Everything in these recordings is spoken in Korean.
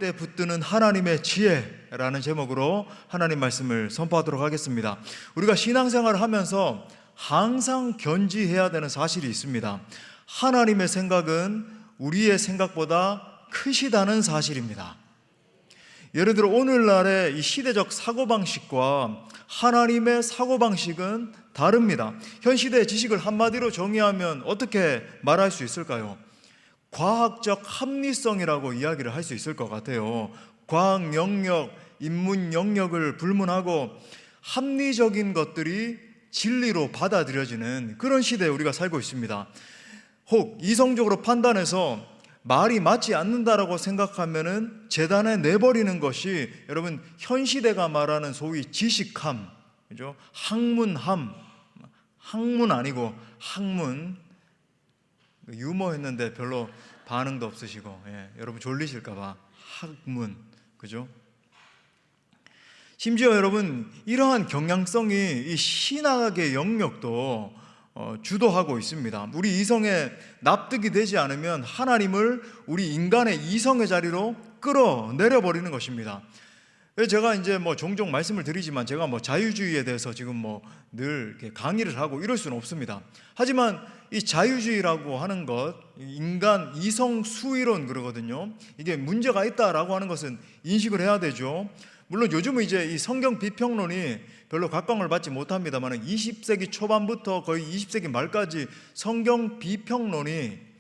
때 붙드는 하나님의 지혜라는 제목으로 하나님 말씀을 선포하도록 하겠습니다. 우리가 신앙생활을 하면서 항상 견지해야 되는 사실이 있습니다. 하나님의 생각은 우리의 생각보다 크시다는 사실입니다. 예를 들어 오늘날의 이 시대적 사고방식과 하나님의 사고방식은 다릅니다. 현 시대의 지식을 한마디로 정의하면 어떻게 말할 수 있을까요? 과학적 합리성이라고 이야기를 할 수 있을 것 같아요. 과학 영역, 인문 영역을 불문하고 합리적인 것들이 진리로 받아들여지는 그런 시대에 우리가 살고 있습니다. 혹 이성적으로 판단해서 말이 맞지 않는다라고 생각하면은 재단에 내버리는 것이 여러분 현 시대가 말하는 소위 지식함, 그죠? 학문함, 학문 아니고 학문. 유머했는데 별로 반응도 없으시고, 여러분 졸리실까봐 학문, 그죠? 심지어 여러분 이러한 경향성이 이 신학의 영역도 주도하고 있습니다. 우리 이성에 납득이 되지 않으면 하나님을 우리 인간의 이성의 자리로 끌어내려 버리는 것입니다. 제가 이제 종종 말씀을 드리지만 제가 자유주의에 대해서 지금 늘 강의를 하고 이럴 수는 없습니다. 하지만 이 자유주의라고 하는 것, 인간 이성 수이론 그러거든요. 이게 문제가 있다라고 하는 것은 인식을 해야 되죠. 물론 요즘은 이제 이 성경 비평론이 별로 각광을 받지 못합니다만 20세기 초반부터 거의 20세기 말까지 성경 비평론이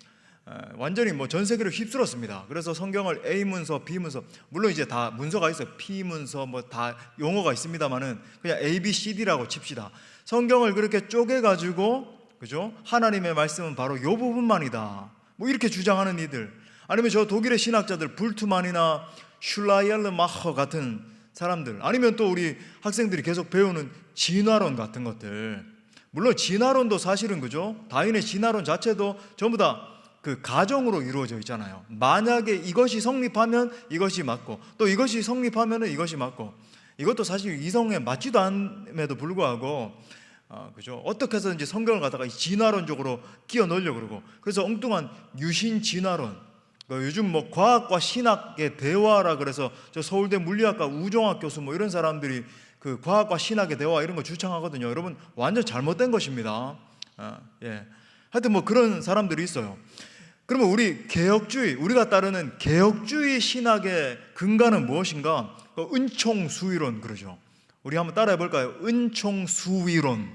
완전히 전 세계를 휩쓸었습니다. 그래서 성경을 A 문서, B 문서, 물론 이제 다 문서가 있어요. P 문서 다 용어가 있습니다만은 그냥 A, B, C, D라고 칩시다. 성경을 그렇게 쪼개가지고, 그죠? 하나님의 말씀은 바로 요 부분만이다. 이렇게 주장하는 이들, 아니면 저 독일의 신학자들 불트만이나 슐라이엘르마허 같은 사람들, 아니면 또 우리 학생들이 계속 배우는 진화론 같은 것들. 물론 진화론도 사실은, 그죠? 다윈의 진화론 자체도 전부 다 그 가정으로 이루어져 있잖아요. 만약에 이것이 성립하면 이것이 맞고, 또 이것이 성립하면 이것이 맞고, 이것도 사실 이성에 맞지도 않음에도 불구하고 그죠? 어떻게 해서든지 성경을 갖다가 진화론적으로 끼워 넣으려고 그러고, 그래서 엉뚱한 유신 진화론, 요즘 과학과 신학의 대화라 그래서 저 서울대 물리학과 우종학 교수 이런 사람들이 그 과학과 신학의 대화 이런 거 주창하거든요. 여러분 완전 잘못된 것입니다. 하여튼 그런 사람들이 있어요. 그러면 우리 개혁주의, 우리가 따르는 개혁주의 신학의 근간은 무엇인가? 은총수위론 그러죠. 우리 한번 따라해 볼까요? 은총수위론.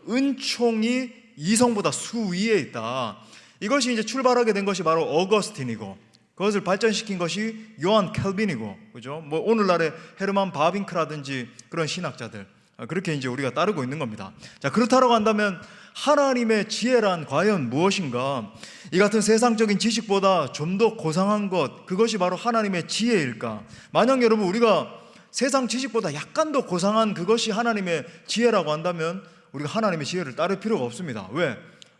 은총이 이성보다 수 위에 있다. 이것이 이제 출발하게 된 것이 바로 어거스틴이고, 그것을 발전시킨 것이 요한 켈빈이고, 그죠? 오늘날의 헤르만 바빙크라든지 그런 신학자들, 그렇게 이제 우리가 따르고 있는 겁니다. 자, 그렇다고 한다면 하나님의 지혜란 과연 무엇인가? 이 같은 세상적인 지식보다 좀 더 고상한 것, 그것이 바로 하나님의 지혜일까? 만약 여러분 우리가 세상 지식보다 약간 더 고상한 그것이 하나님의 지혜라고 한다면 우리가 하나님의 지혜를 따를 필요가 없습니다. 왜?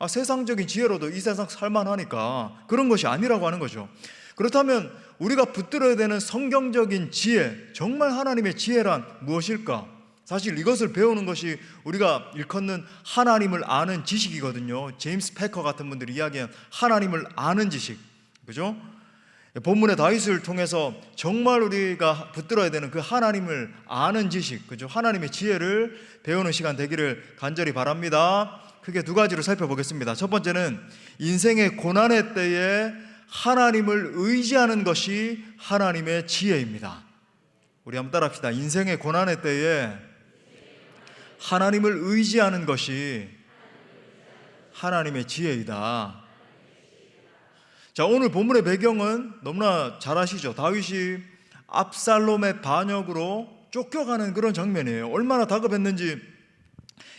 세상적인 지혜로도 이 세상 살만하니까. 그런 것이 아니라고 하는 거죠. 그렇다면 우리가 붙들어야 되는 성경적인 지혜, 정말 하나님의 지혜란 무엇일까? 사실 이것을 배우는 것이 우리가 일컫는 하나님을 아는 지식이거든요. 제임스 패커 같은 분들이 이야기한 하나님을 아는 지식, 그죠? 본문의 다윗을 통해서 정말 우리가 붙들어야 되는 그 하나님을 아는 지식, 그죠? 하나님의 지혜를 배우는 시간 되기를 간절히 바랍니다. 크게 두 가지로 살펴보겠습니다. 첫 번째는 인생의 고난의 때에 하나님을 의지하는 것이 하나님의 지혜입니다. 우리 한번 따라합시다. 인생의 고난의 때에 하나님을 의지하는 것이 하나님의 지혜이다. 자, 오늘 본문의 배경은 너무나 잘 아시죠? 다윗이 압살롬의 반역으로 쫓겨가는 그런 장면이에요. 얼마나 다급했는지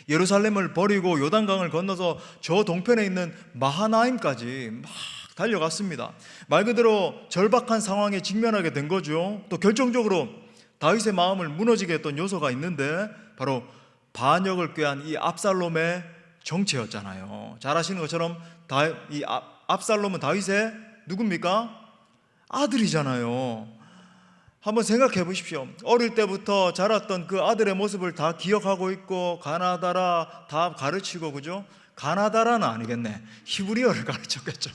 예루살렘을 버리고 요단강을 건너서 저 동편에 있는 마하나임까지 막 달려갔습니다. 말 그대로 절박한 상황에 직면하게 된 거죠. 또 결정적으로 다윗의 마음을 무너지게 했던 요소가 있는데 바로 반역을 꾀한 이 압살롬의 정체였잖아요. 잘 아시는 것처럼 이 압살롬은 다윗의 누굽니까? 아들이잖아요. 한번 생각해 보십시오. 어릴 때부터 자랐던 그 아들의 모습을 다 기억하고 있고 가나다라 다 가르치고, 그죠? 가나다라는 아니겠네. 히브리어를 가르쳤겠죠.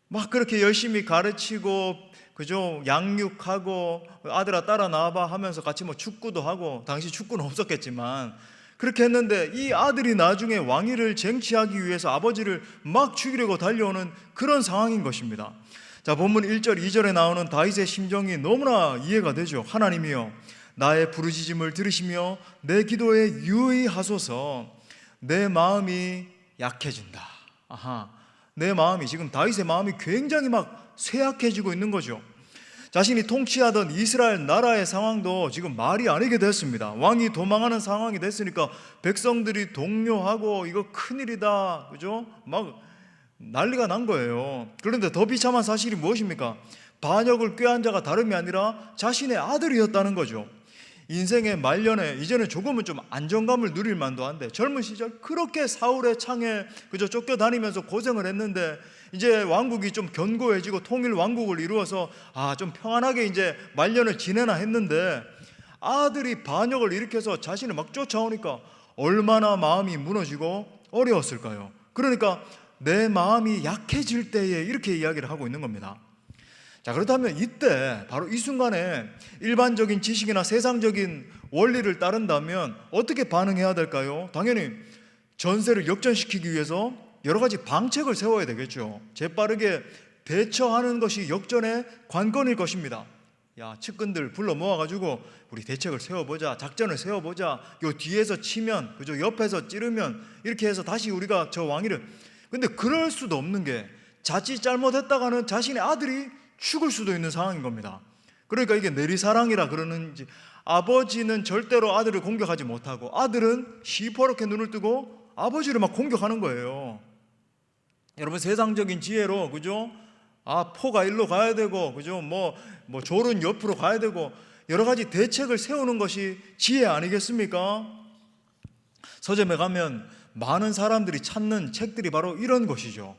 막 그렇게 열심히 가르치고, 그죠? 양육하고, 아들아 따라 나와봐 하면서 같이 뭐 축구도 하고, 당시 축구는 없었겠지만 그렇게 했는데, 이 아들이 나중에 왕위를 쟁취하기 위해서 아버지를 막 죽이려고 달려오는 그런 상황인 것입니다. 자, 본문 1절 2절에 나오는 다윗의 심정이 너무나 이해가 되죠. 하나님이여, 나의 부르짖음을 들으시며 내 기도에 유의하소서. 내 마음이 약해진다. 아하, 내 마음이, 지금 다윗의 마음이 굉장히 막 쇠약해지고 있는 거죠. 자신이 통치하던 이스라엘 나라의 상황도 지금 말이 아니게 됐습니다. 왕이 도망하는 상황이 됐으니까 백성들이 동요하고 이거 큰일이다, 그죠? 막 난리가 난 거예요. 그런데 더 비참한 사실이 무엇입니까? 반역을 꾀한 자가 다름이 아니라 자신의 아들이었다는 거죠. 인생의 말년에 이제는 조금은 좀 안정감을 누릴 만도 한데, 젊은 시절 그렇게 사울의 창에 그저 쫓겨다니면서 고생을 했는데, 이제 왕국이 좀 견고해지고 통일 왕국을 이루어서 좀 평안하게 이제 말년을 지내나 했는데, 아들이 반역을 일으켜서 자신을 막 쫓아오니까 얼마나 마음이 무너지고 어려웠을까요? 그러니까 내 마음이 약해질 때에 이렇게 이야기를 하고 있는 겁니다. 자, 그렇다면 이때 바로 이 순간에 일반적인 지식이나 세상적인 원리를 따른다면 어떻게 반응해야 될까요? 당연히 전세를 역전시키기 위해서 여러 가지 방책을 세워야 되겠죠. 재빠르게 대처하는 것이 역전의 관건일 것입니다. 야, 측근들 불러 모아가지고 우리 대책을 세워보자, 작전을 세워보자. 요 뒤에서 치면, 그죠? 옆에서 찌르면 이렇게 해서 다시 우리가 저 왕위를. 근데 그럴 수도 없는 게, 자칫 잘못했다가는 자신의 아들이 죽을 수도 있는 상황인 겁니다. 그러니까 이게 내리사랑이라 그러는지, 아버지는 절대로 아들을 공격하지 못하고 아들은 시퍼렇게 눈을 뜨고 아버지를 막 공격하는 거예요. 여러분, 세상적인 지혜로, 그죠? 포가 일로 가야 되고, 그죠? 뭐 졸은 옆으로 가야 되고, 여러 가지 대책을 세우는 것이 지혜 아니겠습니까? 서점에 가면 많은 사람들이 찾는 책들이 바로 이런 것이죠.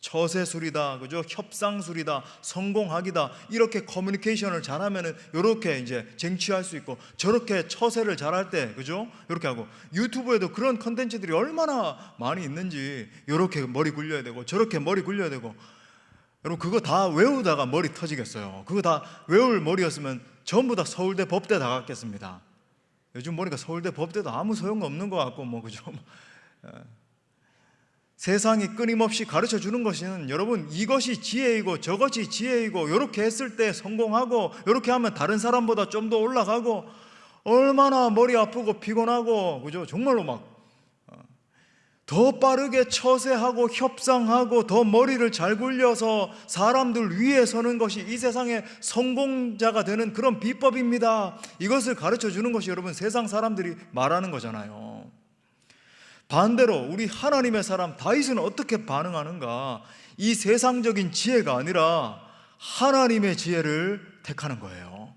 처세술이다, 그죠? 협상술이다, 성공학이다. 이렇게 커뮤니케이션을 잘하면은 이렇게 이제 쟁취할 수 있고, 저렇게 처세를 잘할 때, 그죠? 이렇게 하고, 유튜브에도 그런 컨텐츠들이 얼마나 많이 있는지, 이렇게 머리 굴려야 되고, 저렇게 머리 굴려야 되고. 여러분, 그거 다 외우다가 머리 터지겠어요. 그거 다 외울 머리였으면 전부 다 서울대 법대 다 갔겠습니다. 요즘 보니까 서울대 법대도 아무 소용 없는 것 같고, 뭐, 그죠? 세상이 끊임없이 가르쳐 주는 것은, 여러분, 이것이 지혜이고 저것이 지혜이고, 이렇게 했을 때 성공하고, 이렇게 하면 다른 사람보다 좀 더 올라가고, 얼마나 머리 아프고 피곤하고, 그죠? 정말로 막 더 빠르게 처세하고 협상하고 더 머리를 잘 굴려서 사람들 위에 서는 것이 이 세상의 성공자가 되는 그런 비법입니다. 이것을 가르쳐 주는 것이, 여러분, 세상 사람들이 말하는 거잖아요. 반대로 우리 하나님의 사람 다윗은 어떻게 반응하는가? 이 세상적인 지혜가 아니라 하나님의 지혜를 택하는 거예요.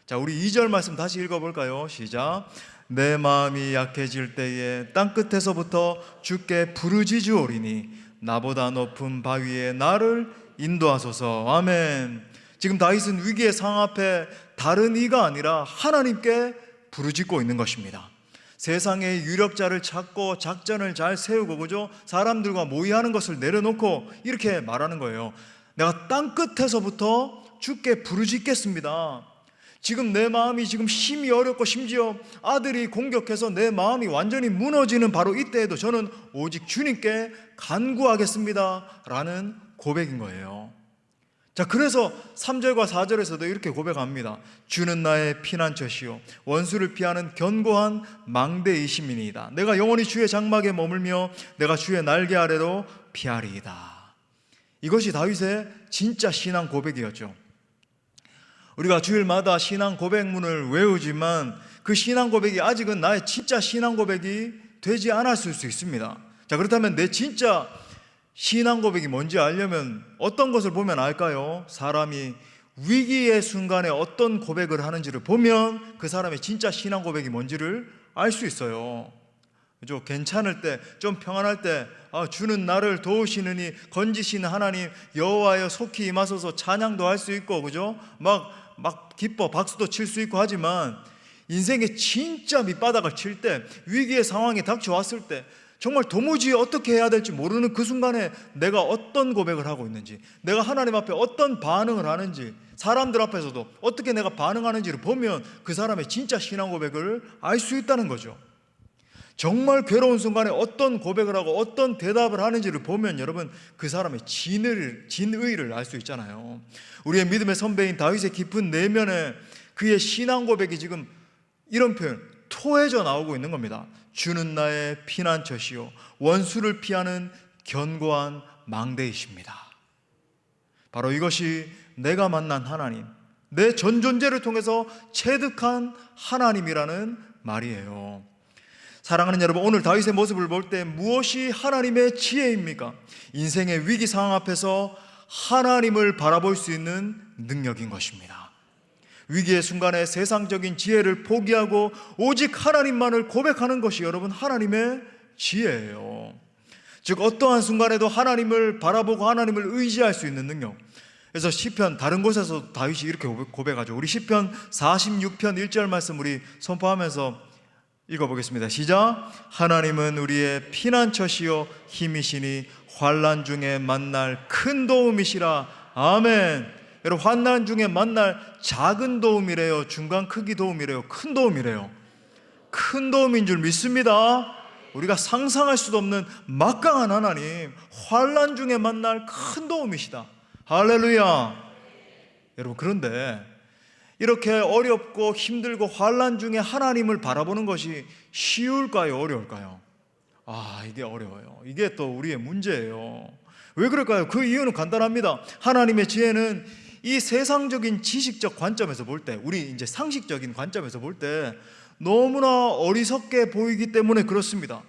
자, 우리 2절 말씀 다시 읽어볼까요? 시작. 내 마음이 약해질 때에 땅끝에서부터 주께 부르짖으오리니 나보다 높은 바위에 나를 인도하소서. 아멘. 지금 다윗은 위기의 상황 앞에 다른 이가 아니라 하나님께 부르짖고 있는 것입니다. 세상의 유력자를 찾고 작전을 잘 세우고, 그죠? 사람들과 모의하는 것을 내려놓고 이렇게 말하는 거예요. 내가 땅끝에서부터 주께 부르짖겠습니다. 지금 내 마음이 지금 힘이 어렵고, 심지어 아들이 공격해서 내 마음이 완전히 무너지는 바로 이때에도 저는 오직 주님께 간구하겠습니다 라는 고백인 거예요. 자, 그래서 3절과 4절에서도 이렇게 고백합니다. 주는 나의 피난처시요 원수를 피하는 견고한 망대이심이니이다. 내가 영원히 주의 장막에 머물며 내가 주의 날개 아래로 피하리이다. 이것이 다윗의 진짜 신앙 고백이었죠. 우리가 주일마다 신앙 고백문을 외우지만 그 신앙 고백이 아직은 나의 진짜 신앙 고백이 되지 않았을 수 있습니다. 자, 그렇다면 내 진짜 신앙 고백이 뭔지 알려면 어떤 것을 보면 알까요? 사람이 위기의 순간에 어떤 고백을 하는지를 보면 그 사람의 진짜 신앙 고백이 뭔지를 알 수 있어요. 그죠? 괜찮을 때, 좀 평안할 때, 주는 나를 도우시느니 건지시는 하나님 여호와여 속히 임하소서 찬양도 할 수 있고, 그죠? 막 기뻐 박수도 칠 수 있고 하지만, 인생의 진짜 밑바닥을 칠 때, 위기의 상황이 닥쳐왔을 때, 정말 도무지 어떻게 해야 될지 모르는 그 순간에 내가 어떤 고백을 하고 있는지, 내가 하나님 앞에 어떤 반응을 하는지, 사람들 앞에서도 어떻게 내가 반응하는지를 보면 그 사람의 진짜 신앙 고백을 알 수 있다는 거죠. 정말 괴로운 순간에 어떤 고백을 하고 어떤 대답을 하는지를 보면 여러분 그 사람의 진의를 알 수 있잖아요. 우리의 믿음의 선배인 다윗의 깊은 내면에 그의 신앙 고백이 지금 이런 표현, 토해져 나오고 있는 겁니다. 주는 나의 피난처시요 원수를 피하는 견고한 망대이십니다. 바로 이것이 내가 만난 하나님, 내 전 존재를 통해서 체득한 하나님이라는 말이에요. 사랑하는 여러분, 오늘 다윗의 모습을 볼 때 무엇이 하나님의 지혜입니까? 인생의 위기 상황 앞에서 하나님을 바라볼 수 있는 능력인 것입니다. 위기의 순간에 세상적인 지혜를 포기하고 오직 하나님만을 고백하는 것이 여러분 하나님의 지혜예요. 즉 어떠한 순간에도 하나님을 바라보고 하나님을 의지할 수 있는 능력. 그래서 시편 다른 곳에서 다윗이 이렇게 고백하죠. 우리 시편 46편 1절 말씀 우리 선포하면서 읽어보겠습니다. 시작. 하나님은 우리의 피난처시요 힘이시니 환난 중에 만날 큰 도움이시라. 아멘. 여러분 환난 중에 만날 작은 도움이래요, 중간 크기 도움이래요, 큰 도움이래요? 큰 도움인 줄 믿습니다. 우리가 상상할 수도 없는 막강한 하나님, 환난 중에 만날 큰 도움이시다. 할렐루야. 여러분 그런데 이렇게 어렵고 힘들고 환난 중에 하나님을 바라보는 것이 쉬울까요, 어려울까요? 이게 어려워요. 이게 또 우리의 문제예요. 왜 그럴까요? 그 이유는 간단합니다. 하나님의 지혜는 이 세상적인 지식적 관점에서 볼 때, 우리 이제 상식적인 관점에서 볼 때 너무나 어리석게 보이기 때문에 그렇습니다.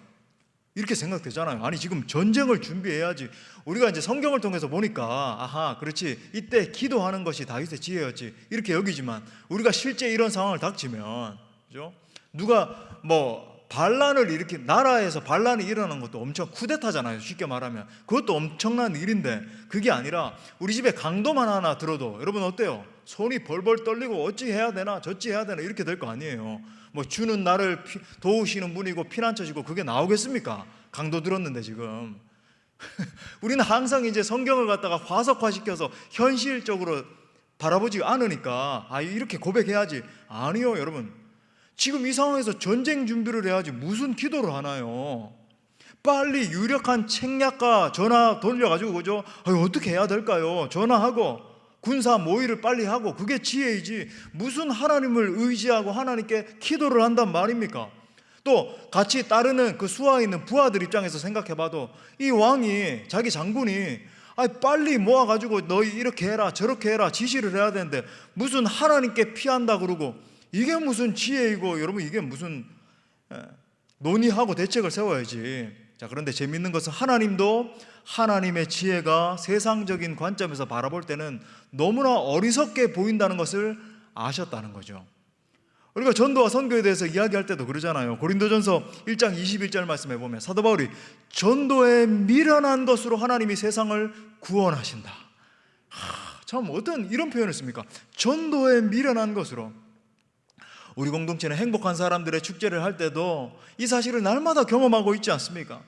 이렇게 생각되잖아요. 아니 지금 전쟁을 준비해야지. 우리가 이제 성경을 통해서 보니까 아하 그렇지, 이때 기도하는 것이 다윗의 지혜였지 이렇게 여기지만 우리가 실제 이런 상황을 닥치면, 그죠? 누가 반란을 이렇게, 나라에서 반란이 일어나는 것도 엄청 쿠데타잖아요. 쉽게 말하면 그것도 엄청난 일인데 그게 아니라 우리 집에 강도만 하나 들어도 여러분 어때요? 손이 벌벌 떨리고 어찌 해야 되나 저찌 해야 되나 이렇게 될 거 아니에요. 주는 나를 도우시는 분이고 피난처시고 그게 나오겠습니까? 강도 들었는데 지금 우리는 항상 이제 성경을 갖다가 화석화시켜서 현실적으로 바라보지 않으니까 이렇게 고백해야지. 아니요 여러분, 지금 이 상황에서 전쟁 준비를 해야지 무슨 기도를 하나요? 빨리 유력한 책략가 전화 돌려가지고, 그죠? 어떻게 해야 될까요? 전화하고 군사 모의를 빨리 하고, 그게 지혜이지 무슨 하나님을 의지하고 하나님께 기도를 한단 말입니까? 또 같이 따르는 그 수하에 있는 부하들 입장에서 생각해봐도 이 왕이, 자기 장군이 빨리 모아가지고 너희 이렇게 해라 저렇게 해라 지시를 해야 되는데 무슨 하나님께 피한다 그러고, 이게 무슨 지혜이고 여러분 이게 무슨 논의하고 대책을 세워야지. 자, 그런데 재밌는 것은 하나님도 하나님의 지혜가 세상적인 관점에서 바라볼 때는 너무나 어리석게 보인다는 것을 아셨다는 거죠. 우리가 전도와 선교에 대해서 이야기할 때도 그러잖아요. 고린도전서 1장 21절 말씀에 보면 사도 바울이 전도에 미련한 것으로 하나님이 세상을 구원하신다. 참 어떤 이런 표현을 씁니까? 전도에 미련한 것으로. 우리 공동체는 행복한 사람들의 축제를 할 때도 이 사실을 날마다 경험하고 있지 않습니까?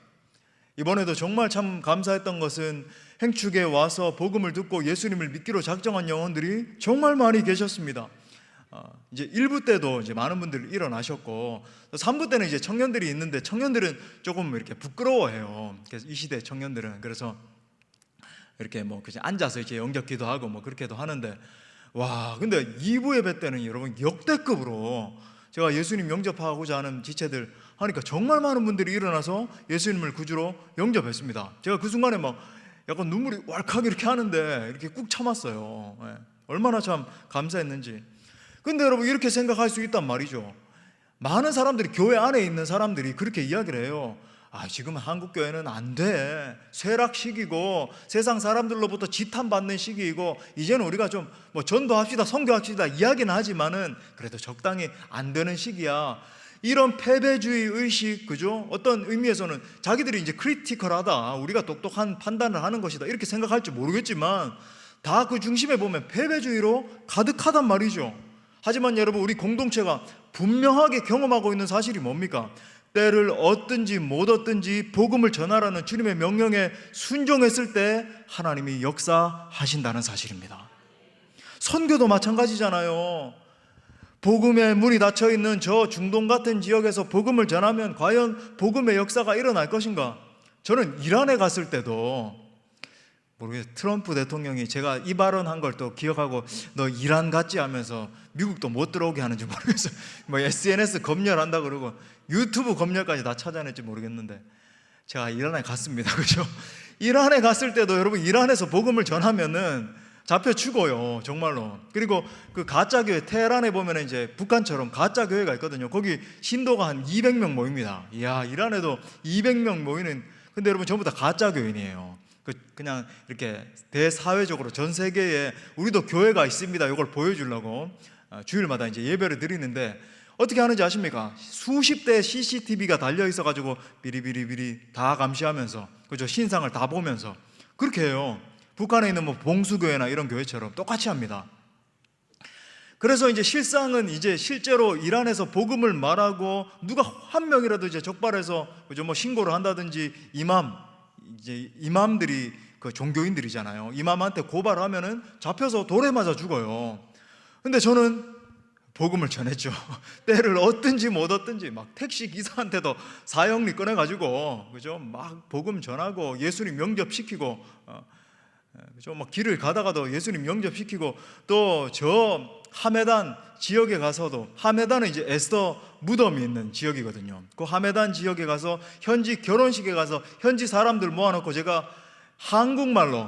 이번에도 정말 참 감사했던 것은 행축에 와서 복음을 듣고 예수님을 믿기로 작정한 영혼들이 정말 많이 계셨습니다. 이제 1부 때도 이제 많은 분들이 일어나셨고 3부 때는 이제 청년들이 있는데 청년들은 조금 이렇게 부끄러워해요. 그래서 이 시대 청년들은 그래서 이렇게 그냥 앉아서 이제 영접 기도하고 그렇게도 하는데, 와, 근데 2부 예배 때는 여러분 역대급으로 제가 예수님 영접하고자 하는 지체들 하니까 정말 많은 분들이 일어나서 예수님을 구주로 영접했습니다. 제가 그 순간에 약간 눈물이 왈칵 이렇게 하는데 이렇게 꾹 참았어요. 얼마나 참 감사했는지. 근데 여러분 이렇게 생각할 수 있단 말이죠. 많은 사람들이, 교회 안에 있는 사람들이 그렇게 이야기를 해요. 지금 한국 교회는 안 돼. 쇠락 시기고 세상 사람들로부터 지탄받는 시기이고 이제는 우리가 좀 전도합시다 선교합시다 이야기는 하지만은 그래도 적당히 안 되는 시기야. 이런 패배주의 의식, 그죠? 어떤 의미에서는 자기들이 이제 크리티컬하다, 우리가 똑똑한 판단을 하는 것이다 이렇게 생각할지 모르겠지만 다 그 중심에 보면 패배주의로 가득하단 말이죠. 하지만 여러분 우리 공동체가 분명하게 경험하고 있는 사실이 뭡니까? 때를 얻든지 못 얻든지 복음을 전하라는 주님의 명령에 순종했을 때 하나님이 역사하신다는 사실입니다. 선교도 마찬가지잖아요. 복음의 문이 닫혀있는 저 중동 같은 지역에서 복음을 전하면 과연 복음의 역사가 일어날 것인가? 저는 이란에 갔을 때도 모르겠어요. 트럼프 대통령이 제가 이 발언한 걸 또 기억하고 너 이란 갔지 하면서 미국도 못 들어오게 하는지 모르겠어요. 뭐 SNS 검열한다 그러고 유튜브 검열까지 다 찾아냈지 모르겠는데 제가 이란에 갔습니다. 그죠? 이란에 갔을 때도 여러분 이란에서 복음을 전하면은 잡혀 죽어요, 정말로. 그리고 그 가짜 교회 테헤란에 보면 이제 북한처럼 가짜 교회가 있거든요. 거기 신도가 한 200명 모입니다. 이야, 이란에도 200명 모이는. 근데 여러분 전부 다 가짜 교인이에요. 그냥 이렇게 대사회적으로 전 세계에 우리도 교회가 있습니다. 이걸 보여주려고 주일마다 이제 예배를 드리는데 어떻게 하는지 아십니까? 수십 대 CCTV가 달려 있어가지고 비리비리비리 다 감시하면서, 그죠? 신상을 다 보면서 그렇게 해요. 북한에 있는 뭐 봉수교회나 이런 교회처럼 똑같이 합니다. 그래서 이제 실상은 이제 실제로 이란에서 복음을 말하고 누가 한 명이라도 이제 적발해서 그죠? 뭐 신고를 한다든지 이맘들이 그 종교인들이잖아요. 이맘한테 고발하면은 잡혀서 돌에 맞아 죽어요. 근데 저는 복음을 전했죠. 때를 얻든지 못 얻든지 막 택시 기사한테도 사형리 꺼내가지고 그죠? 막 복음 전하고 예수님 영접시키고 그죠? 막 길을 가다가도 예수님 영접시키고 또 저 하메단 지역에 가서도 하메단은 이제 에스더 무덤이 있는 지역이거든요. 그 하메단 지역에 가서 현지 결혼식에 가서 현지 사람들 모아놓고 제가 한국말로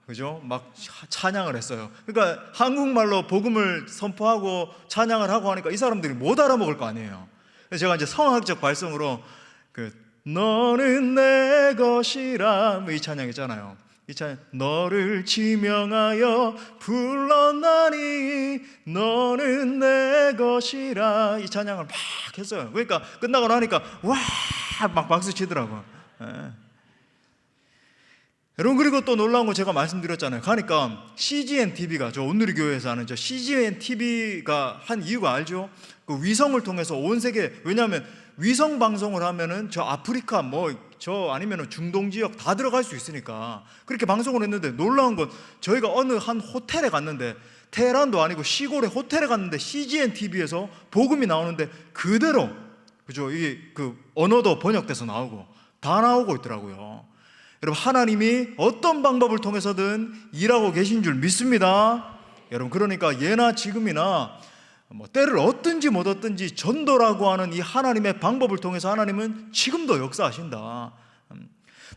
그죠? 막 찬양을 했어요. 그러니까 한국말로 복음을 선포하고 찬양을 하고 하니까 이 사람들이 못 알아먹을 거 아니에요. 그래서 제가 이제 성악적 발성으로 그 너는 내 것이라 이 찬양 있잖아요. 이 찬양 너를 지명하여 불렀나니 너는 내 것이라 이 찬양을 막 했어요. 그러니까 끝나고 나니까 와 막 박수 치더라고요. 여러분, 그리고 또 놀라운 거 제가 말씀드렸잖아요. 가니까 CGN TV가 저 온누리교회에서 하는 저 CGN TV가 한 이유가 알죠? 그 위성을 통해서 온 세계, 왜냐하면 위성 방송을 하면은 저 아프리카 저 아니면은 중동 지역 다 들어갈 수 있으니까 그렇게 방송을 했는데 놀라운 건 저희가 어느 한 호텔에 갔는데 테헤란도 아니고 시골에 호텔에 갔는데 CGN TV에서 복음이 나오는데 그대로 그죠? 이게 그 언어도 번역돼서 나오고 다 나오고 있더라고요. 여러분, 하나님이 어떤 방법을 통해서든 일하고 계신 줄 믿습니다. 여러분, 그러니까 예나 지금이나 뭐 때를 얻든지 못 얻든지 전도라고 하는 이 하나님의 방법을 통해서 하나님은 지금도 역사하신다.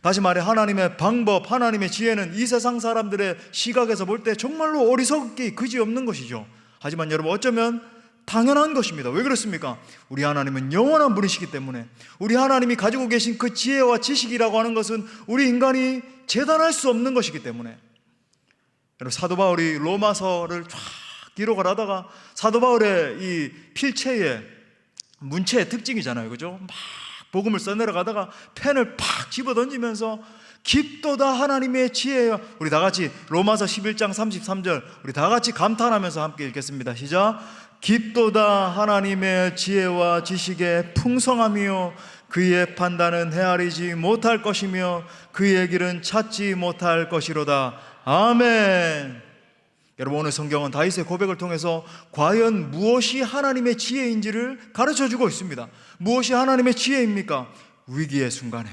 다시 말해 하나님의 방법, 하나님의 지혜는 이 세상 사람들의 시각에서 볼 때 정말로 어리석기 그지없는 것이죠. 하지만 여러분, 어쩌면 당연한 것입니다. 왜 그렇습니까? 우리 하나님은 영원한 분이시기 때문에, 우리 하나님이 가지고 계신 그 지혜와 지식이라고 하는 것은 우리 인간이 재단할 수 없는 것이기 때문에. 여러분, 사도 바울이 로마서를 쫙 기록을 하다가 사도 바울의 이 필체의 문체의 특징이잖아요, 그죠? 막 복음을 써내려가다가 펜을 팍 집어던지면서 깊도다 하나님의 지혜여. 우리 다 같이 로마서 11장 33절 우리 다 같이 감탄하면서 함께 읽겠습니다. 시작. 깊도다 하나님의 지혜와 지식의 풍성함이요 그의 판단은 헤아리지 못할 것이며 그의 길은 찾지 못할 것이로다. 아멘. 여러분, 오늘 성경은 다윗의 고백을 통해서 과연 무엇이 하나님의 지혜인지를 가르쳐주고 있습니다. 무엇이 하나님의 지혜입니까? 위기의 순간에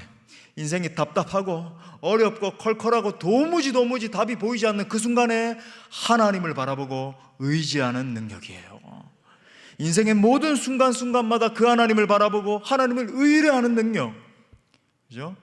인생이 답답하고 어렵고 컬컬하고 도무지 답이 보이지 않는 그 순간에 하나님을 바라보고 의지하는 능력이에요. 인생의 모든 순간순간마다 그 하나님을 바라보고 하나님을 의뢰하는 능력, 그죠?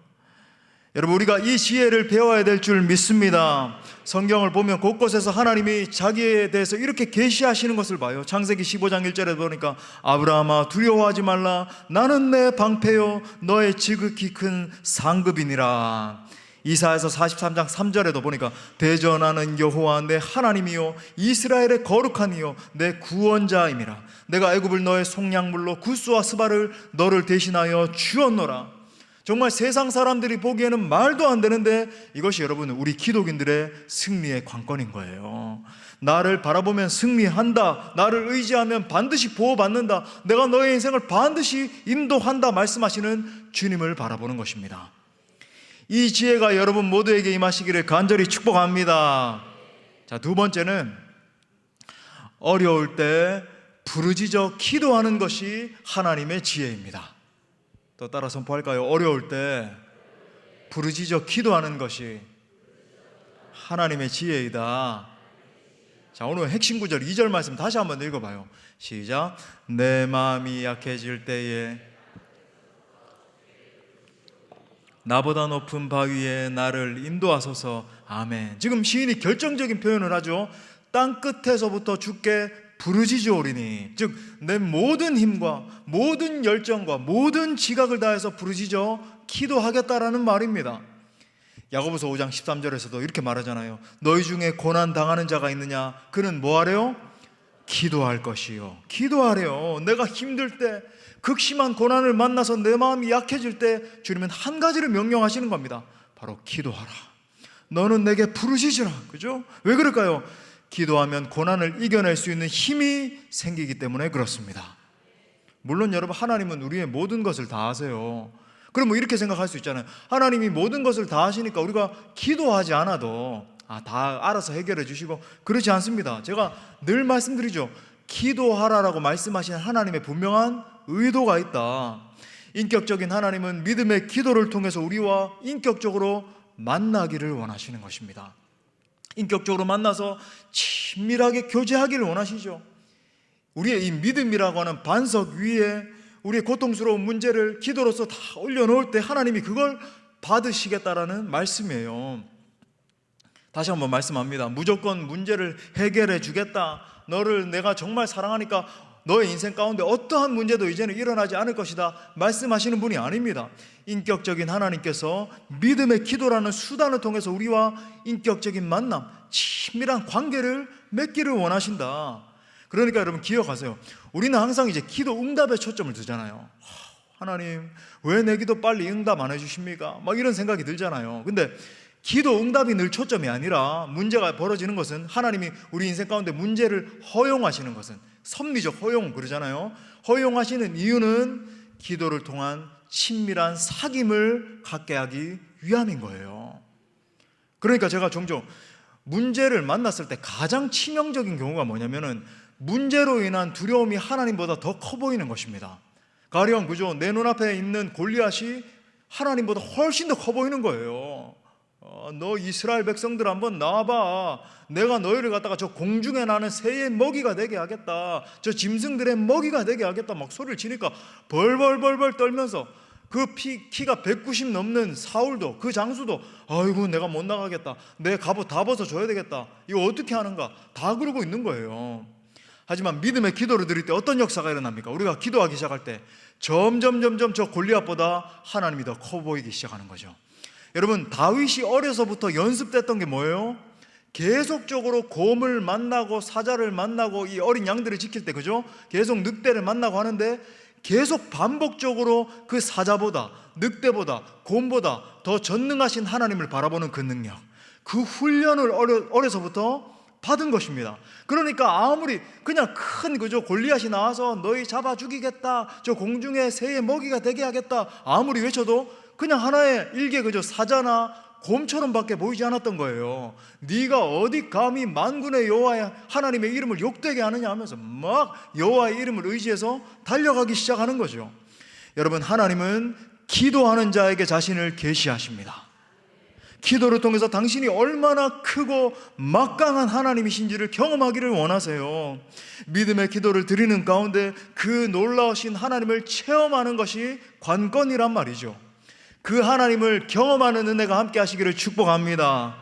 여러분, 우리가 이 지혜를 배워야 될 줄 믿습니다. 성경을 보면 곳곳에서 하나님이 자기에 대해서 이렇게 계시하시는 것을 봐요. 창세기 15장 1절에 보니까 아브라함아 두려워하지 말라 나는 내 방패요 너의 지극히 큰 상급이니라. 이사야서 43장 3절에도 보니까 대전하는 여호와 내 하나님이요 이스라엘의 거룩한 이요 내 구원자임이라. 내가 애굽을 너의 속량물로 구스와 스바를 너를 대신하여 주었노라. 정말 세상 사람들이 보기에는 말도 안 되는데 이것이 여러분 우리 기독인들의 승리의 관건인 거예요. 나를 바라보면 승리한다, 나를 의지하면 반드시 보호받는다, 내가 너의 인생을 반드시 인도한다 말씀하시는 주님을 바라보는 것입니다. 이 지혜가 여러분 모두에게 임하시기를 간절히 축복합니다. 자, 두 번째는 어려울 때 부르짖어 기도하는 것이 하나님의 지혜입니다. 또 따라 선포할까요? 어려울 때 부르짖어 기도하는 것이 하나님의 지혜이다. 자, 오늘 핵심 구절 2절 말씀 다시 한번 읽어봐요. 시작. 내 마음이 약해질 때에 나보다 높은 바위에 나를 인도하소서. 아멘. 지금 시인이 결정적인 표현을 하죠. 땅 끝에서부터 주께 부르짖어오리니, 즉 내 모든 힘과 모든 열정과 모든 지각을 다해서 부르짖어 기도하겠다라는 말입니다. 야고보서 5장 13절에서도 이렇게 말하잖아요. 너희 중에 고난 당하는 자가 있느냐? 그는 뭐하래요? 기도할 것이요. 기도하래요. 내가 힘들 때, 극심한 고난을 만나서 내 마음이 약해질 때 주님은 한 가지를 명령하시는 겁니다. 바로 기도하라. 너는 내게 부르짖으라. 그죠? 왜 그럴까요? 기도하면 고난을 이겨낼 수 있는 힘이 생기기 때문에 그렇습니다. 물론 여러분, 하나님은 우리의 모든 것을 다 아세요. 그럼 뭐 이렇게 생각할 수 있잖아요. 하나님이 모든 것을 다 하시니까 우리가 기도하지 않아도 다 알아서 해결해 주시고, 그렇지 않습니다. 제가 늘 말씀드리죠. 기도하라라고 말씀하시는 하나님의 분명한 의도가 있다. 인격적인 하나님은 믿음의 기도를 통해서 우리와 인격적으로 만나기를 원하시는 것입니다. 인격적으로 만나서 친밀하게 교제하기를 원하시죠. 우리의 이 믿음이라고 하는 반석 위에 우리의 고통스러운 문제를 기도로서 다 올려놓을 때 하나님이 그걸 받으시겠다라는 말씀이에요. 다시 한번 말씀합니다. 무조건 문제를 해결해 주겠다, 너를 내가 정말 사랑하니까 너의 인생 가운데 어떠한 문제도 이제는 일어나지 않을 것이다 말씀하시는 분이 아닙니다. 인격적인 하나님께서 믿음의 기도라는 수단을 통해서 우리와 인격적인 만남, 친밀한 관계를 맺기를 원하신다. 그러니까 여러분 기억하세요. 우리는 항상 이제 기도 응답에 초점을 두잖아요. 하나님 왜 내 기도 빨리 응답 안 해주십니까? 막 이런 생각이 들잖아요. 근데 기도 응답이 늘 초점이 아니라, 문제가 벌어지는 것은 하나님이 우리 인생 가운데 문제를 허용하시는 것은, 섭리적 허용 그러잖아요. 허용하시는 이유는 기도를 통한 친밀한 사귐을 갖게 하기 위함인 거예요. 그러니까 제가 종종 문제를 만났을 때 가장 치명적인 경우가 뭐냐면은 문제로 인한 두려움이 하나님보다 더 커 보이는 것입니다. 가령 그죠, 내 눈앞에 있는 골리앗이 하나님보다 훨씬 더 커 보이는 거예요. 너 이스라엘 백성들 한번 나와봐. 내가 너희를 갖다가 저 공중에 나는 새의 먹이가 되게 하겠다, 저 짐승들의 먹이가 되게 하겠다 막 소리를 치니까 벌벌벌벌 떨면서 그 키가 190 넘는 사울도, 그 장수도 아이고 내가 못 나가겠다, 내 갑옷 다 벗어줘야 되겠다, 이거 어떻게 하는가 다 그러고 있는 거예요. 하지만 믿음의 기도를 드릴 때 어떤 역사가 일어납니까? 우리가 기도하기 시작할 때 점점 저 골리앗보다 하나님이 더 커 보이기 시작하는 거죠. 여러분, 다윗이 어려서부터 연습됐던 게 뭐예요? 계속적으로 곰을 만나고 사자를 만나고 이 어린 양들을 지킬 때, 그죠? 계속 늑대를 만나고 하는데 계속 반복적으로 그 사자보다, 늑대보다, 곰보다 더 전능하신 하나님을 바라보는 그 능력, 그 훈련을 어려서부터 받은 것입니다. 그러니까 아무리 그냥 큰 그저 골리앗이 나와서 너희 잡아 죽이겠다, 저 공중에 새의 먹이가 되게 하겠다 아무리 외쳐도 그냥 하나의 일개 그저 사자나 곰처럼 밖에 보이지 않았던 거예요. 네가 어디 감히 만군의 여호와의 하나님의 이름을 욕되게 하느냐 하면서 막 여호와의 이름을 의지해서 달려가기 시작하는 거죠. 여러분, 하나님은 기도하는 자에게 자신을 계시하십니다. 기도를 통해서 당신이 얼마나 크고 막강한 하나님이신지를 경험하기를 원하세요. 믿음의 기도를 드리는 가운데 그 놀라우신 하나님을 체험하는 것이 관건이란 말이죠. 그 하나님을 경험하는 은혜가 함께 하시기를 축복합니다.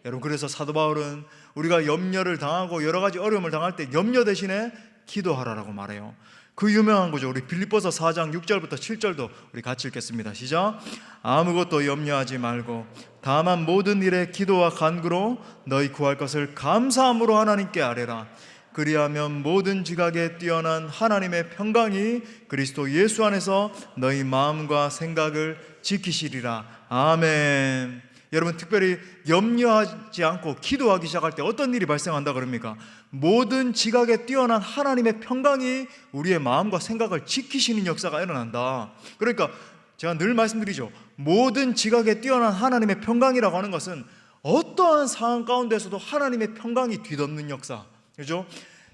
여러분, 그래서 사도 바울은 우리가 염려를 당하고 여러 가지 어려움을 당할 때 염려 대신에 기도하라라고 말해요. 그 유명한 거죠. 우리 빌립보서 4장 6절부터 7절도 우리 같이 읽겠습니다. 시작. 아무것도 염려하지 말고 다만 모든 일에 기도와 간구로 너희 구할 것을 감사함으로 하나님께 아뢰라. 그리하면 모든 지각에 뛰어난 하나님의 평강이 그리스도 예수 안에서 너희 마음과 생각을 지키시리라. 아멘. 여러분, 특별히 염려하지 않고 기도하기 시작할 때 어떤 일이 발생한다 그럽니까? 모든 지각에 뛰어난 하나님의 평강이 우리의 마음과 생각을 지키시는 역사가 일어난다. 그러니까 제가 늘 말씀드리죠. 모든 지각에 뛰어난 하나님의 평강이라고 하는 것은 어떠한 상황 가운데서도 하나님의 평강이 뒤덮는 역사, 그죠?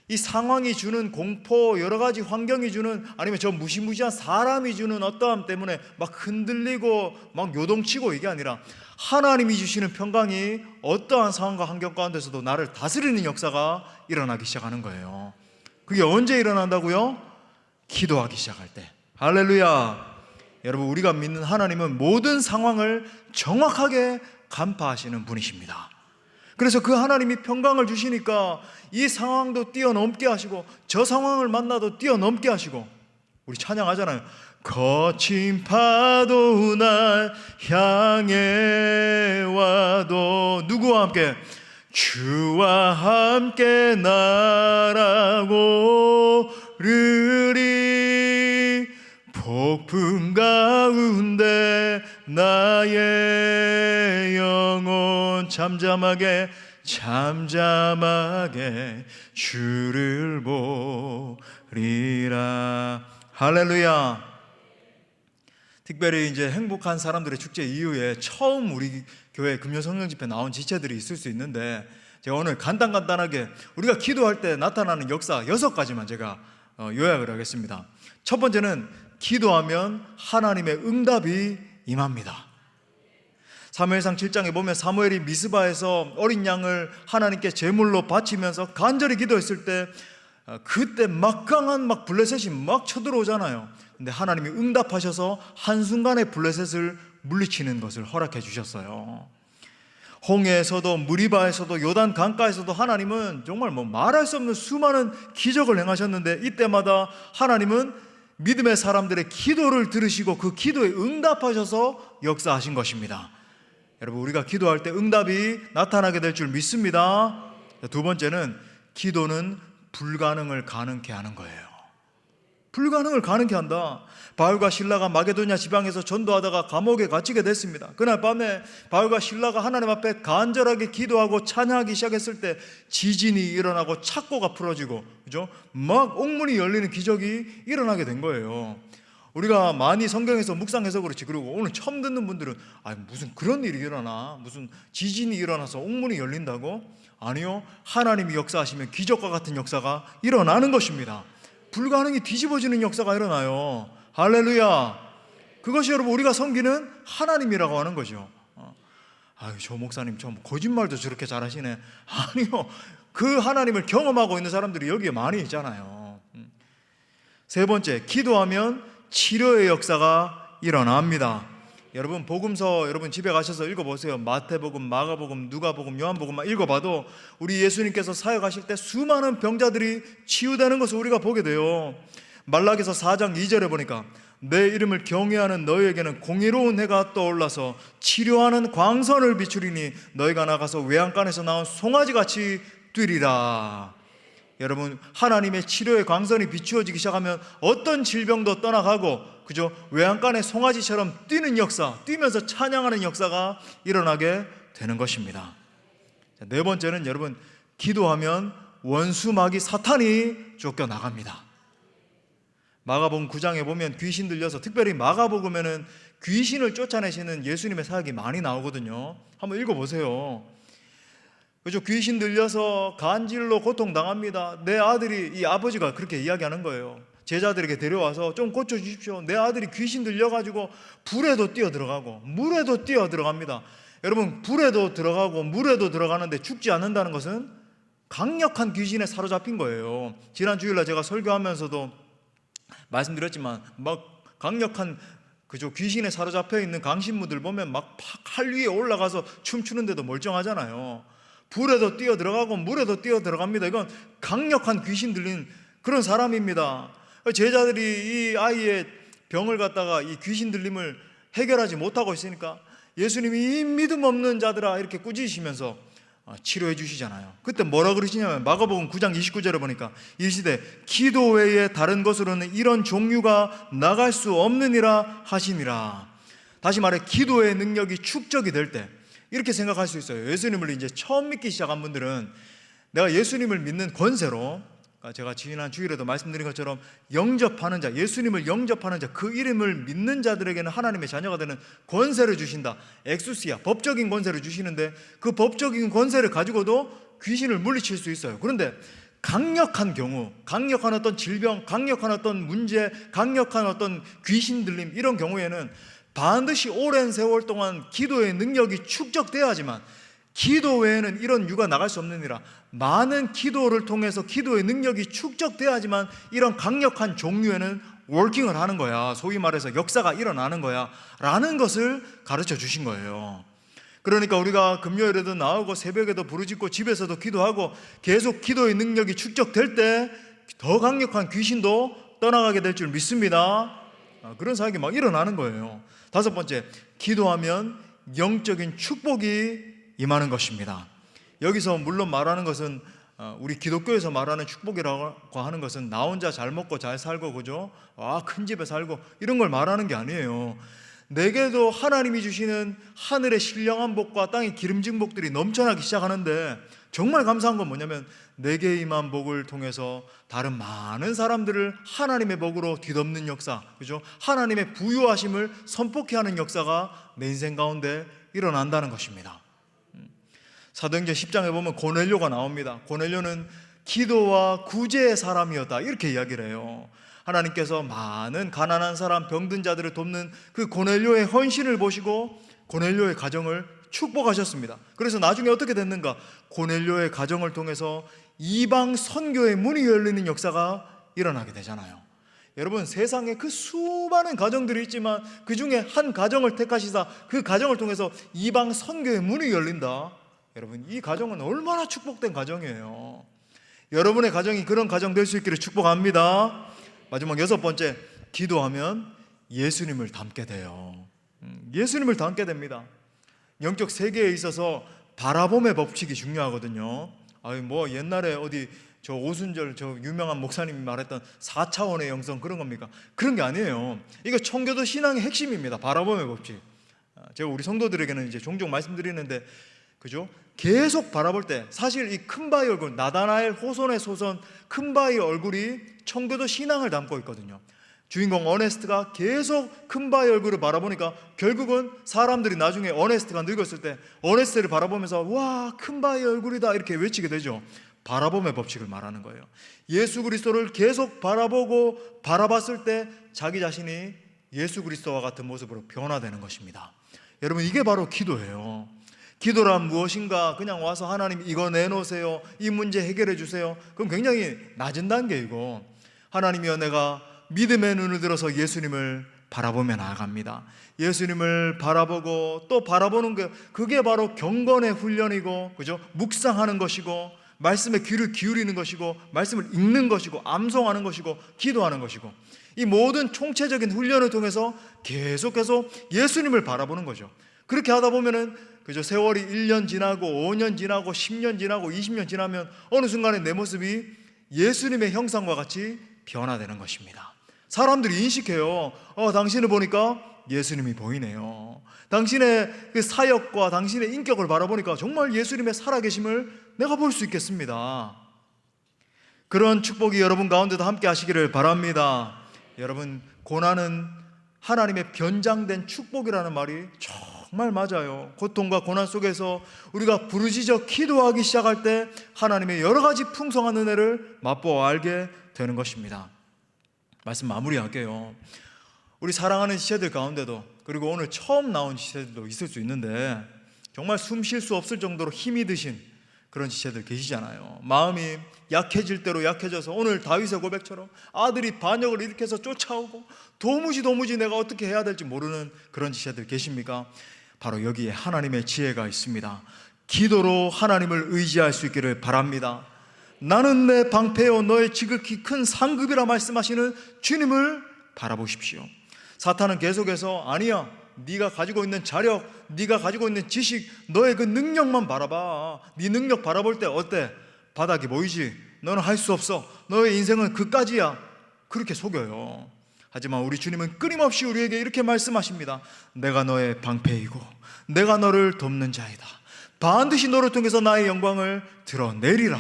이 상황이 주는 공포, 여러 가지 환경이 주는, 아니면 저 무시무시한 사람이 주는 어떠함 때문에 막 흔들리고 막 요동치고, 이게 아니라 하나님이 주시는 평강이 어떠한 상황과 환경 가운데서도 나를 다스리는 역사가 일어나기 시작하는 거예요. 그게 언제 일어난다고요? 기도하기 시작할 때. 할렐루야. 여러분, 우리가 믿는 하나님은 모든 상황을 정확하게 간파하시는 분이십니다. 그래서 그 하나님이 평강을 주시니까 이 상황도 뛰어넘게 하시고 저 상황을 만나도 뛰어넘게 하시고, 우리 찬양하잖아요. 거친 파도 날 향해 와도 누구와 함께? 주와 함께 날아오르리. 폭풍 가운데 나의 영혼 잠잠하게 주를 보리라. 할렐루야. 특별히 이제 행복한 사람들의 축제 이후에 처음 우리 교회 금요성령 집회 나온 지체들이 있을 수 있는데, 제가 오늘 간단하게 우리가 기도할 때 나타나는 역사 6가지만 제가 요약을 하겠습니다. 첫 번째는 기도하면 하나님의 응답이 임합니다. 사무엘상 7장에 보면 사무엘이 미스바에서 어린 양을 하나님께 제물로 바치면서 간절히 기도했을 때 그때 막강한 블레셋이 막 쳐들어오잖아요. 근데 하나님이 응답하셔서 한순간에 블레셋을 물리치는 것을 허락해 주셨어요. 홍해에서도 무리바에서도 요단 강가에서도 하나님은 정말 말할 수 없는 수많은 기적을 행하셨는데, 이때마다 하나님은 믿음의 사람들의 기도를 들으시고 그 기도에 응답하셔서 역사하신 것입니다. 여러분, 우리가 기도할 때 응답이 나타나게 될 줄 믿습니다. 두 번째는 기도는 불가능을 가능케 하는 거예요. 불가능을 가능케 한다. 바울과 실라가 마게도냐 지방에서 전도하다가 감옥에 갇히게 됐습니다. 그날 밤에 바울과 실라가 하나님 앞에 간절하게 기도하고 찬양하기 시작했을 때 지진이 일어나고 착고가 풀어지고, 그죠? 막 옥문이 열리는 기적이 일어나게 된 거예요. 우리가 많이 성경에서 묵상해서 그렇지, 그리고 오늘 처음 듣는 분들은 무슨 그런 일이 일어나, 무슨 지진이 일어나서 옥문이 열린다고? 아니요, 하나님이 역사하시면 기적과 같은 역사가 일어나는 것입니다. 불가능이 뒤집어지는 역사가 일어나요. 할렐루야. 그것이 여러분 우리가 섬기는 하나님이라고 하는 거죠. 저 목사님 저 거짓말도 저렇게 잘하시네. 아니요, 그 하나님을 경험하고 있는 사람들이 여기에 많이 있잖아요. 세 번째, 기도하면 치료의 역사가 일어납니다. 여러분, 복음서 여러분 집에 가셔서 읽어보세요. 마태복음, 마가복음, 누가복음, 요한복음만 읽어봐도 우리 예수님께서 사역하실 때 수많은 병자들이 치유되는 것을 우리가 보게 돼요. 말라기서 4장 2절에 보니까 내 이름을 경외하는 너희에게는 공의로운 해가 떠올라서 치료하는 광선을 비추리니 너희가 나가서 외양간에서 나온 송아지같이 뛰리라. 여러분, 하나님의 치료의 광선이 비추어지기 시작하면 어떤 질병도 떠나가고, 그죠? 외양간의 송아지처럼 뛰는 역사, 뛰면서 찬양하는 역사가 일어나게 되는 것입니다. 네 번째는 여러분, 기도하면 원수 마귀 사탄이 쫓겨나갑니다. 마가복음 9장에 보면 귀신 들려서, 특별히 마가복음에는 귀신을 쫓아내시는 예수님의 사역이 많이 나오거든요. 한번 읽어보세요. 그죠? 귀신 들려서 간질로 고통당합니다. 내 아들이, 이 아버지가 그렇게 이야기하는 거예요. 제자들에게 데려와서 좀 고쳐주십시오. 내 아들이 귀신 들려가지고 불에도 뛰어 들어가고 물에도 뛰어 들어갑니다. 여러분, 불에도 들어가고 물에도 들어가는데 죽지 않는다는 것은 강력한 귀신에 사로잡힌 거예요. 지난 주일날 제가 설교하면서도 말씀드렸지만 막 강력한, 그죠? 귀신에 사로잡혀 있는 강신무들 보면 막 칼 위에 올라가서 춤추는데도 멀쩡하잖아요. 불에도 뛰어 들어가고 물에도 뛰어 들어갑니다. 이건 강력한 귀신 들린 그런 사람입니다. 제자들이 이 아이의 병을 갖다가 이 귀신 들림을 해결하지 못하고 있으니까 예수님이 이 믿음 없는 자들아 이렇게 꾸짖으시면서 치료해 주시잖아요. 그때 뭐라 그러시냐면 마가복음 9장 29절에 보니까 이르시되 기도 외에 다른 것으로는 이런 종류가 나갈 수 없느니라 하시니라. 다시 말해 기도의 능력이 축적이 될 때 이렇게 생각할 수 있어요. 예수님을 이제 처음 믿기 시작한 분들은 내가 예수님을 믿는 권세로, 제가 지난 주일에도 말씀드린 것처럼 영접하는 자, 예수님을 영접하는 자, 그 이름을 믿는 자들에게는 하나님의 자녀가 되는 권세를 주신다. 엑수시아, 법적인 권세를 주시는데 그 법적인 권세를 가지고도 귀신을 물리칠 수 있어요. 그런데 강력한 경우, 강력한 어떤 질병, 강력한 어떤 문제, 강력한 어떤 귀신 들림, 이런 경우에는 반드시 오랜 세월 동안 기도의 능력이 축적돼야지만, 기도 외에는 이런 유가 나갈 수 없느니라, 많은 기도를 통해서 기도의 능력이 축적돼야지만 이런 강력한 종류에는 워킹을 하는 거야. 소위 말해서 역사가 일어나는 거야 라는 것을 가르쳐 주신 거예요. 그러니까 우리가 금요일에도 나오고 새벽에도 부르짖고 집에서도 기도하고 계속 기도의 능력이 축적될 때 더 강력한 귀신도 떠나가게 될 줄 믿습니다. 그런 사역이 막 일어나는 거예요. 다섯 번째, 기도하면 영적인 축복이 임하는 것입니다. 여기서 물론 말하는 것은 우리 기독교에서 말하는 축복이라고 하는 것은 나 혼자 잘 먹고 잘 살고, 그죠? 큰 집에 살고 이런 걸 말하는 게 아니에요. 내게도 하나님이 주시는 하늘의 신령한 복과 땅의 기름진 복들이 넘쳐나기 시작하는데, 정말 감사한 건 뭐냐면 내게 임한 복을 통해서 다른 많은 사람들을 하나님의 복으로 뒤덮는 역사, 그죠? 하나님의 부유하심을 선포케 하는 역사가 내 인생 가운데 일어난다는 것입니다. 사도행전 10장에 보면 고넬료가 나옵니다. 고넬료는 기도와 구제의 사람이었다, 이렇게 이야기를 해요. 하나님께서 많은 가난한 사람, 병든 자들을 돕는 그 고넬료의 헌신을 보시고 고넬료의 가정을 축복하셨습니다. 그래서 나중에 어떻게 됐는가? 고넬료의 가정을 통해서 이방 선교의 문이 열리는 역사가 일어나게 되잖아요. 여러분, 세상에 그 수많은 가정들이 있지만 그 중에 한 가정을 택하시사 그 가정을 통해서 이방 선교의 문이 열린다. 여러분, 이 가정은 얼마나 축복된 가정이에요. 여러분의 가정이 그런 가정 될 수 있기를 축복합니다. 마지막 여섯 번째, 기도하면 예수님을 닮게 돼요. 예수님을 닮게 됩니다. 영적 세계에 있어서 바라봄의 법칙이 중요하거든요. 옛날에 어디 저 오순절 저 유명한 목사님이 말했던 4차원의 영성, 그런 겁니까? 그런 게 아니에요. 이거 청교도 신앙의 핵심입니다. 바라봄의 법칙. 제가 우리 성도들에게는 이제 종종 말씀드리는데, 그죠? 계속 바라볼 때 사실 이 큰 바위 얼굴, 나다나엘 호손의 소선 큰 바위 얼굴이 청교도 신앙을 담고 있거든요. 주인공 어네스트가 계속 큰 바위 얼굴을 바라보니까 결국은 사람들이 나중에 어네스트가 늙었을 때 어네스트를 바라보면서 와, 큰 바위 얼굴이다 이렇게 외치게 되죠. 바라봄의 법칙을 말하는 거예요. 예수 그리스도를 계속 바라보고 바라봤을 때 자기 자신이 예수 그리스도와 같은 모습으로 변화되는 것입니다. 여러분, 이게 바로 기도예요. 기도란 무엇인가? 그냥 와서 하나님 이거 내놓으세요, 이 문제 해결해 주세요, 그럼 굉장히 낮은 단계이고, 하나님이여 내가 믿음의 눈을 들어서 예수님을 바라보며 나아갑니다. 예수님을 바라보고 또 바라보는 게, 그게 바로 경건의 훈련이고, 그죠? 묵상하는 것이고, 말씀에 귀를 기울이는 것이고, 말씀을 읽는 것이고, 암송하는 것이고, 기도하는 것이고, 이 모든 총체적인 훈련을 통해서 계속해서 예수님을 바라보는 거죠. 그렇게 하다 보면은, 그죠? 세월이 1년 지나고 5년 지나고 10년 지나고 20년 지나면 어느 순간에 내 모습이 예수님의 형상과 같이 변화되는 것입니다. 사람들이 인식해요. 당신을 보니까 예수님이 보이네요. 당신의 그 사역과 당신의 인격을 바라보니까 정말 예수님의 살아계심을 내가 볼 수 있겠습니다. 그런 축복이 여러분 가운데도 함께 하시기를 바랍니다. 여러분, 고난은 하나님의 변장된 축복이라는 말이 정말 맞아요. 고통과 고난 속에서 우리가 부르짖어 기도하기 시작할 때 하나님의 여러 가지 풍성한 은혜를 맛보아 알게 되는 것입니다. 말씀 마무리할게요. 우리 사랑하는 지체들 가운데도, 그리고 오늘 처음 나온 지체들도 있을 수 있는데, 정말 숨 쉴 수 없을 정도로 힘이 드신 그런 지체들 계시잖아요. 마음이 약해질 대로 약해져서 오늘 다윗의 고백처럼 아들이 반역을 일으켜서 쫓아오고 도무지 내가 어떻게 해야 될지 모르는 그런 지체들 계십니까? 바로 여기에 하나님의 지혜가 있습니다. 기도로 하나님을 의지할 수 있기를 바랍니다. 나는 내 방패요 너의 지극히 큰 상급이라 말씀하시는 주님을 바라보십시오. 사탄은 계속해서 아니야, 네가 가지고 있는 자력, 네가 가지고 있는 지식, 너의 그 능력만 바라봐. 네 능력 바라볼 때 어때? 바닥이 보이지? 너는 할 수 없어. 너의 인생은 그까지야. 그렇게 속여요. 하지만 우리 주님은 끊임없이 우리에게 이렇게 말씀하십니다. 내가 너의 방패이고 내가 너를 돕는 자이다. 반드시 너를 통해서 나의 영광을 드러내리라.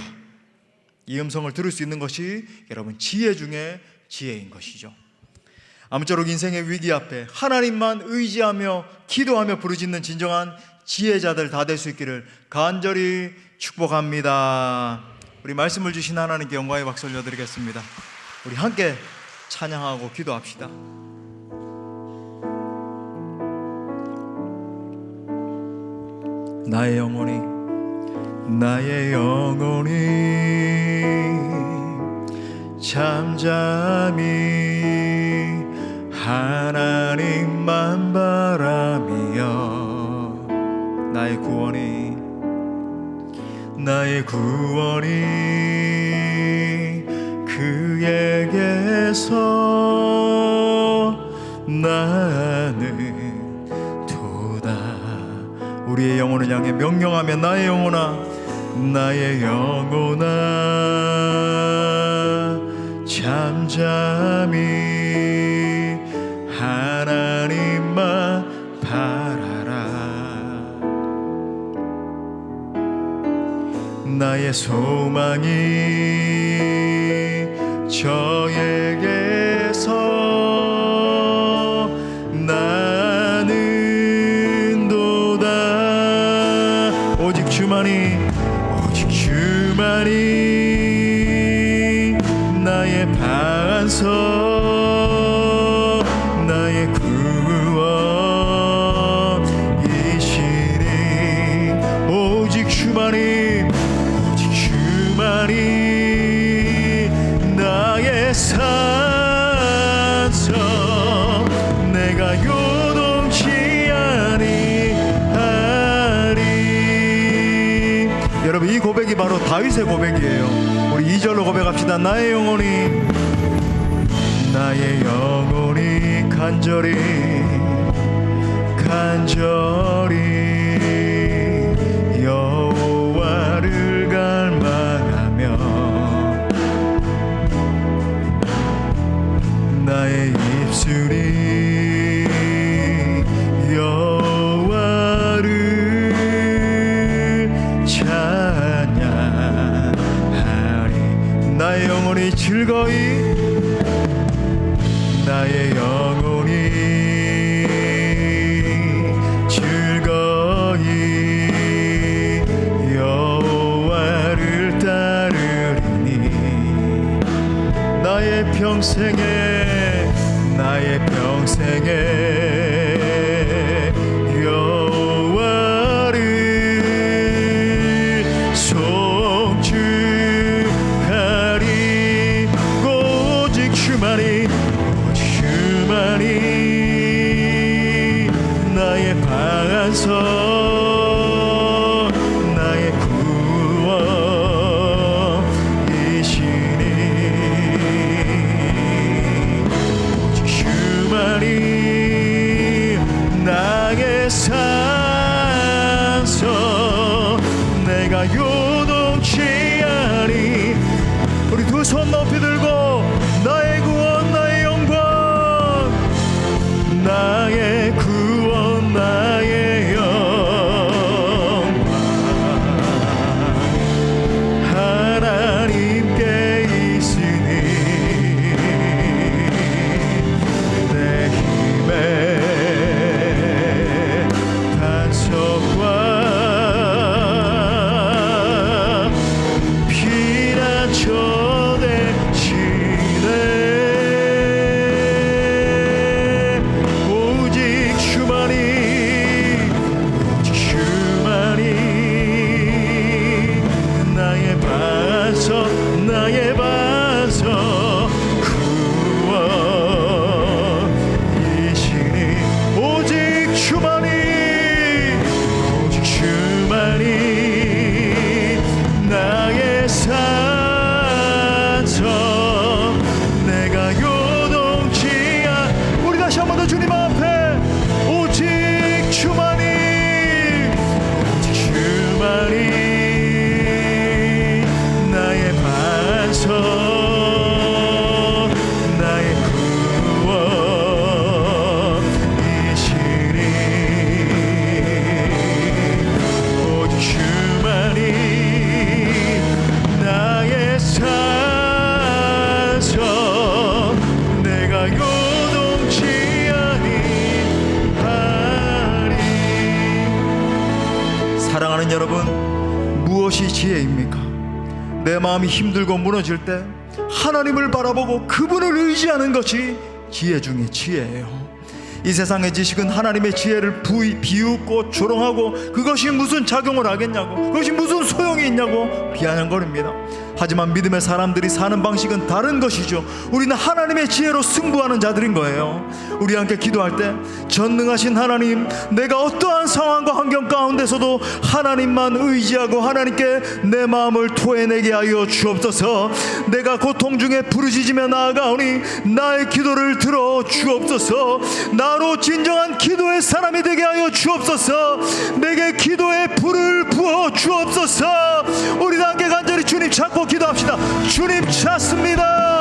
이 음성을 들을 수 있는 것이 여러분 지혜 중에 지혜인 것이죠. 아무쪼록 인생의 위기 앞에 하나님만 의지하며 기도하며 부르짖는 진정한 지혜자들 다 될 수 있기를 간절히 축복합니다. 우리 말씀을 주신 하나님께 영광의 박수 올려드리겠습니다. 우리 함께 찬양하고 기도합시다. 나의 영혼이 잠잠히 하나님만 바라며 나의 구원이 그에게서 나는 도다. 우리의 영혼을 향해 명령하며 나의 영혼아 잠잠히 하나님만 바라라. 나의 소망이 저에게서 나는 도다. 오직 주만이 나의 반석, 나의 구원이시니. 오직 주만이 나의 산성, 내가 요동치 아니하리. 여러분, 이 고백이 바로 다윗의 고백이에요. 우리 2절로 고백합시다. 나의 영혼이 간절히 여호와를 갈망하며 나의 입술이 여호와를 찬양하리. 나의 영혼이 즐거이 여호와를 따르리니. 나의 평생에 여호와를 송축하리. 오직 주만이 나의 반석, 나의 구원이시니. 오직 주만이 나의 산성, 내가 요동치 아니. 우리 두 손 높이 들고 나의 구원, 나의 영광, 나의 구원, 나의 영광 하나님께 있으니. 내 힘의 반석과 피난처 되시네. 오직 주만이 나의 반석, 나의 반석 구원이시니. 오직 주만이 나의 산성, 내 마음이 힘들고 무너질 때 하나님을 바라보고 그분을 의지하는 것이 지혜 중에 지혜예요. 이 세상의 지식은 하나님의 지혜를 비웃고 조롱하고 그것이 무슨 작용을 하겠냐고, 그것이 무슨 소용이 있냐고 비아냥거립니다. 하지만 믿음의 사람들이 사는 방식은 다른 것이죠. 우리는 하나님의 지혜로 승부하는 자들인 거예요. 우리 함께 기도할 때, 전능하신 하나님, 내가 어떠한 상황과 환경 가운데서도 하나님만 의지하고 하나님께 내 마음을 토해내게 하여 주옵소서. 내가 고통 중에 부르짖으며 나아가오니 나의 기도를 들어 주옵소서. 나로 진정한 기도의 사람이 되게 하여 주옵소서. 내게 기도의 불을 부어 주옵소서. 우리 함께 간절히 주님 찾고 기도합시다. 주님 찾습니다.